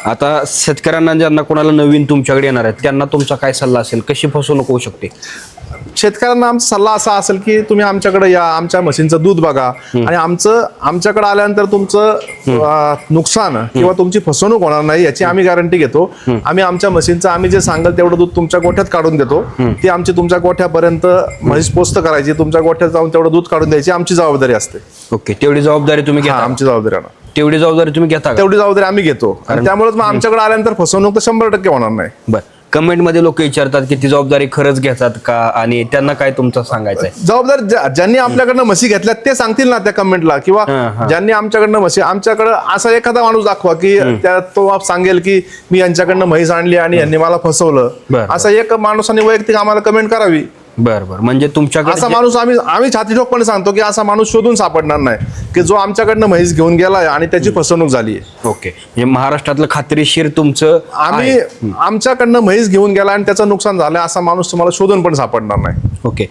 आता शेतकऱ्यांना ज्यांना कोणाला नवीन तुमच्याकडे येणार आहेत त्यांना तुमचा काय सल्ला असेल, कशी फसवणूक होऊ शकते? शेतकऱ्यांना आमचा सल्ला असा असेल की तुम्ही आमच्याकडे या, आमच्या म्हशींचं दूध बघा आणि आमच्याकडे आल्यानंतर तुमचं नुकसान किंवा तुमची फसवणूक होणार नाही याची आम्ही गॅरंटी घेतो. आम्ही आमच्या म्हशींचं आम्ही जे सांगाल तेवढं दूध तुमच्या गोठ्यात काढून देतो. ती आमची तुमच्या गोठ्यापर्यंत म्हैस पोस्ट करायची, तुमच्या गोठ्यात जाऊन तेवढं दूध काढून द्यायची आमची जबाबदारी असते. ओके, तेवढी जबाबदारी तुम्ही घेता? आमची जबाबदारी आहे ना. तेवढी जबाबदारी तुम्ही घेता का? तेवढी जबाबदारी आम्ही घेतो आणि त्यामुळेच मग आमच्याकडे आल्यानंतर फसवणूक तर 100% होणार नाही. बरं, कमेंट मध्ये लोक विचारतात की ती जबाबदारी खरंच घेतात का, आणि त्यांना काय तुमचं सांगायचं आहे? जबाबदार ज्यांनी आपल्याकडनं म्हशी घेतल्या ते सांगतील ना त्या कमेंटला, किंवा ज्यांनी आमच्याकडनं म्हशी, आमच्याकडे असा एखादा माणूस दाखवा की तो सांगेल की मी यांच्याकडनं म्हैस आणली आणि यांनी मला फसवलं, असा एक माणसाने वैयक्तिक आम्हाला कमेंट करावी. बरं बरं, म्हणजे तुमच्याकडे असा माणूस आम्ही छातीठोकपणे सांगतो की असा माणूस शोधून सापडणार नाही की जो आमच्याकडनं म्हैस घेऊन गेलाय आणि त्याची फसवणूक झाली आहे. ओके, म्हणजे महाराष्ट्रातलं खात्रीशीर तुमचं आमच्याकडनं म्हैस घेऊन गेला आणि त्याचं नुकसान झालं असा माणूस तुम्हाला शोधून पण सापडणार नाही. ओके.